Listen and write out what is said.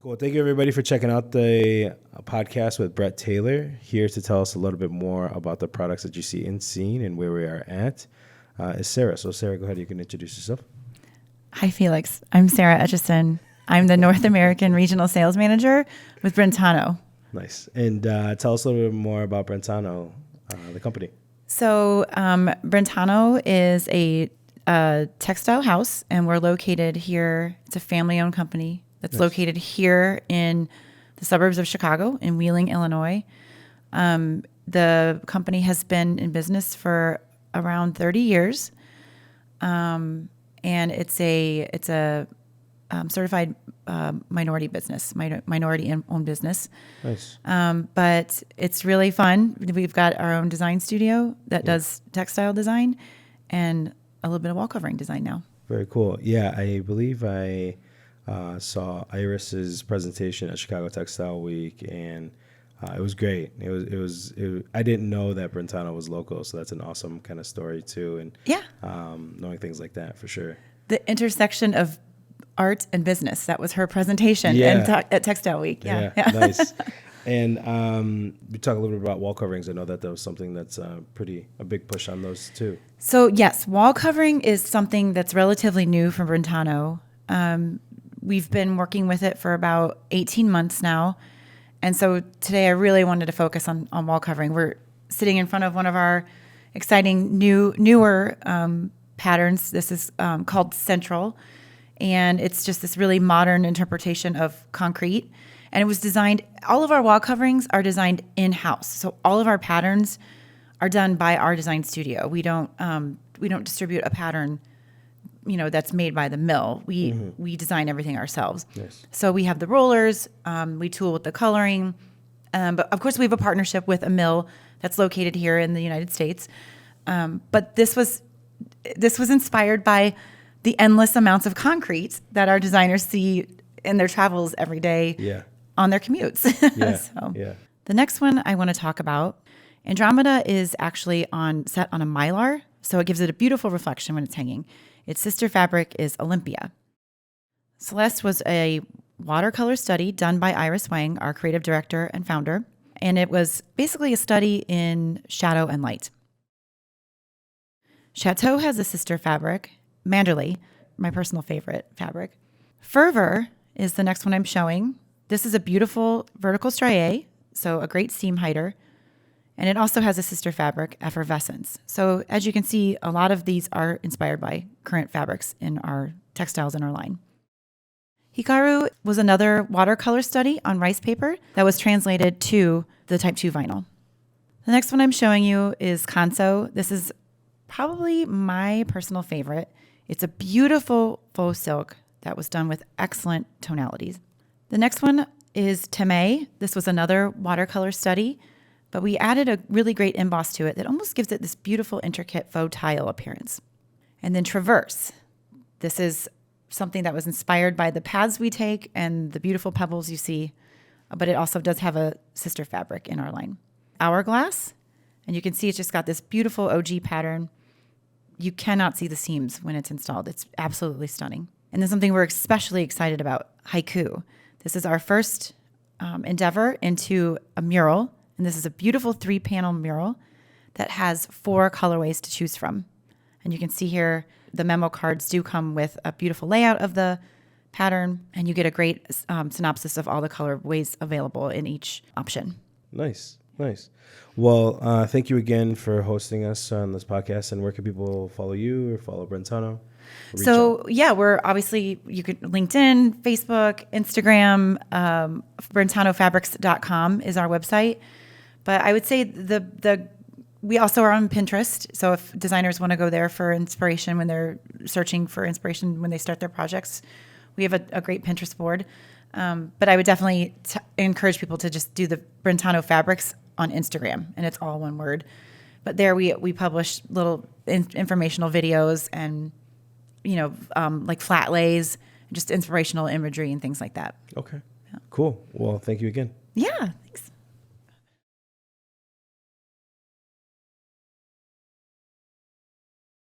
Cool. Thank you, everybody, for checking out the podcast with Brett Taylor, here to tell us a little bit more about the products that you see in scene and where we are at. Is Sarah. So, Sarah, go ahead. You can introduce yourself. Hi, Felix. I'm Sarah Etcheson. I'm the North American Regional Sales Manager with Brentano. Nice. And tell us a little bit more about Brentano, the company. So Brentano is a textile house, and we're located here. It's a family-owned company that's located here in the suburbs of Chicago in Wheeling, Illinois. The company has been in business for around 30 years, and it's a certified minority business, minority-owned business. Nice. But it's really fun. We've got our own design studio that does textile design and a little bit of wall covering design now. Very cool. Yeah, I believe I saw Iris's presentation at Chicago Textile Week, and it was great. I didn't know that Brentano was local, so that's an awesome kind of story too. And knowing things like that for sure. The intersection of art and business. That was her presentation at Textile Week. Yeah. Nice. And we talk a little bit about wall coverings. I know that was something that's a big push on those too. So yes, wall covering is something that's relatively new for Brentano. We've been working with it for about 18 months now. And so today I really wanted to focus on wall covering. We're sitting in front of one of our exciting newer patterns. This is called Central. And it's just this really modern interpretation of concrete. And it was designed, all of our wall coverings are designed in-house. So all of our patterns are done by our design studio. We don't distribute a pattern, that's made by the mill. We design everything ourselves. Yes. So we have the rollers, we tool with the coloring. But of course we have a partnership with a mill that's located here in the United States. But this was inspired by the endless amounts of concrete that our designers see in their travels every day on their commutes. The next one I want to talk about, Andromeda is actually set on a mylar, so it gives it a beautiful reflection when it's hanging. Its sister fabric is Olympia. Celeste was a watercolor study done by Iris Wang, our creative director and founder, and it was basically a study in shadow and light. Chateau has a sister fabric, Manderley, my personal favorite fabric. Fervor is the next one I'm showing. This is a beautiful vertical strié, so a great seam hider. And it also has a sister fabric, Effervescence. So as you can see, a lot of these are inspired by current fabrics in our textiles in our line. Hikaru was another watercolor study on rice paper that was translated to the Type 2 vinyl. The next one I'm showing you is Kanso. This is probably my personal favorite. It's a beautiful faux silk that was done with excellent tonalities. The next one is Teme. This was another watercolor study, but we added a really great emboss to it that almost gives it this beautiful, intricate faux tile appearance. And then Traverse. This is something that was inspired by the paths we take and the beautiful pebbles you see, but it also does have a sister fabric in our line. Hourglass, and you can see it's just got this beautiful OG pattern. You cannot see the seams when it's installed. It's absolutely stunning. And then something we're especially excited about, Haiku. This is our first endeavor into a mural. And this is a beautiful 3-panel mural that has 4 colorways to choose from. And you can see here, the memo cards do come with a beautiful layout of the pattern. And you get a great synopsis of all the colorways available in each option. Nice. Well, thank you again for hosting us on this podcast. And where can people follow you or follow Brentano? We're obviously, you could LinkedIn, Facebook, Instagram, BrentanoFabrics.com is our website. But I would say we also are on Pinterest. So if designers want to go there for inspiration when they're searching for inspiration when they start their projects, we have a great Pinterest board. But I would definitely encourage people to just do the Brentano Fabrics on Instagram, and it's all one word. But there we publish little informational videos and, like flat lays, just inspirational imagery and things like that. Okay. Yeah. Cool. Well, thank you again. Yeah.